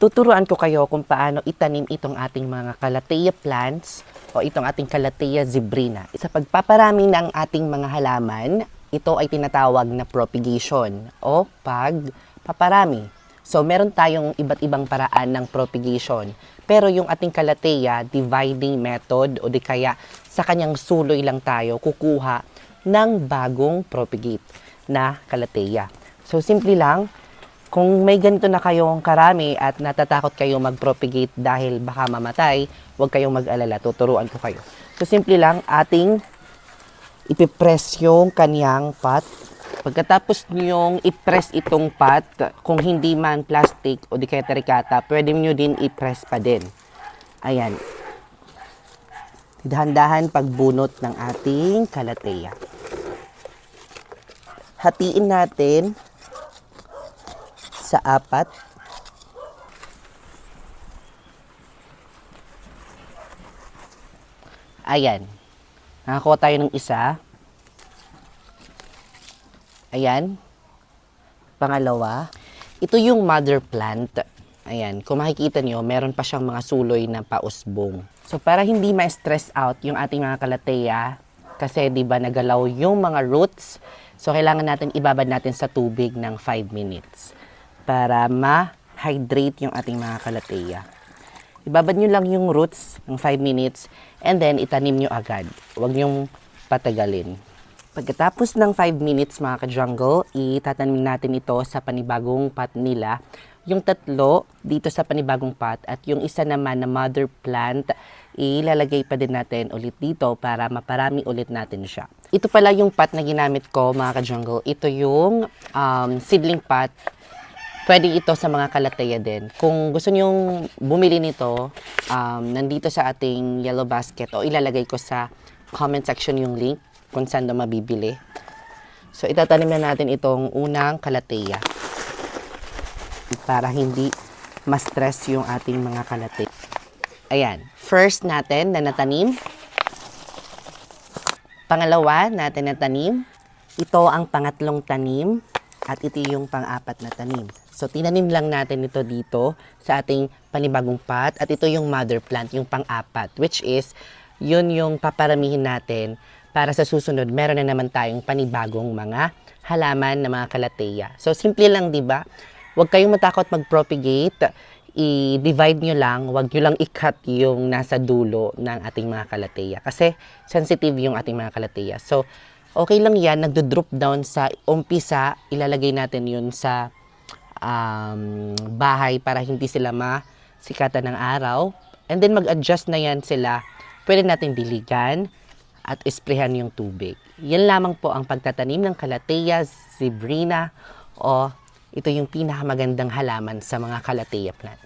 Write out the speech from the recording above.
tuturuan ko kayo kung paano itanim itong ating mga Calathea plants o itong ating Calathea zebrina. Sa pagpaparami ng ating mga halaman, ito ay tinatawag na propagation o pagpaparami. So, meron tayong iba't ibang paraan ng propagation. Pero yung ating Calathea, dividing method o di kaya sa kanyang suloy lang tayo kukuha ng bagong propagate na Calathea. So, simple lang. Kung may ganito na kayong karami at natatakot kayo mag-propagate dahil baka mamatay, huwag kayong mag-alala, tuturuan ko kayo. So, simple lang, ating ipipress yung kanyang pot. Pagkatapos nyong ipress itong pot, kung hindi man plastic o di kaya terikata, pwede nyo din ipress pa din. Ayan. Dahan-dahan pagbunot ng ating Calathea. Hatiin natin sa 4. Ayan. Nakakuha tayo ng isa. Ayan. Pangalawa. Ito yung mother plant. Ayan. Kung makikita nyo, meron pa siyang mga suloy na pausbong. So, para hindi ma-stress out yung ating mga Calathea, kasi di ba nagalaw yung mga roots, so kailangan natin ibabad natin sa tubig ng 5 minutes. Para ma-hydrate yung ating mga Calathea. Ibabad nyo lang yung roots ng 5 minutes and then itanim nyo agad. Huwag nyong patagalin. Pagkatapos ng 5 minutes mga ka-jungle, itatanim natin ito sa panibagong pot nila. Yung 3 dito sa panibagong pot at yung isa naman na mother plant, ilalagay pa din natin ulit dito para maparami ulit natin siya. Ito pala yung pot na ginamit ko mga ka-jungle. Ito yung seedling pot. Pwede ito sa mga Calathea din. Kung gusto nyong bumili nito, nandito sa ating yellow basket o ilalagay ko sa comment section yung link kung saan na mabibili. So, itatanim na natin itong unang Calathea para hindi ma-stress yung ating mga Calathea. Ayan. First natin na natanim. Pangalawa natin na tanim. Ito ang pangatlong tanim. At ito yung pang-4 na tanim. So, tinanim lang natin ito dito sa ating panibagong pot. At ito yung mother plant, yung pang-4. Which is, yun yung paparamihin natin para sa susunod, meron na naman tayong panibagong mga halaman na mga Calathea. So, simple lang, di ba? Huwag kayong matakot mag-propagate. I-divide nyo lang. Huwag nyo lang i-cut yung nasa dulo ng ating mga Calathea. Kasi, sensitive yung ating mga Calathea. So, okay lang yan, nagdo-drop down sa umpisa, ilalagay natin yun sa bahay para hindi sila masikatan ng araw. And then mag-adjust na yan sila. Pwede natin diligan at isprehan yung tubig. Yan lamang po ang pagtatanim ng Calathea zebrina o ito yung pinakamagandang halaman sa mga Calathea plant.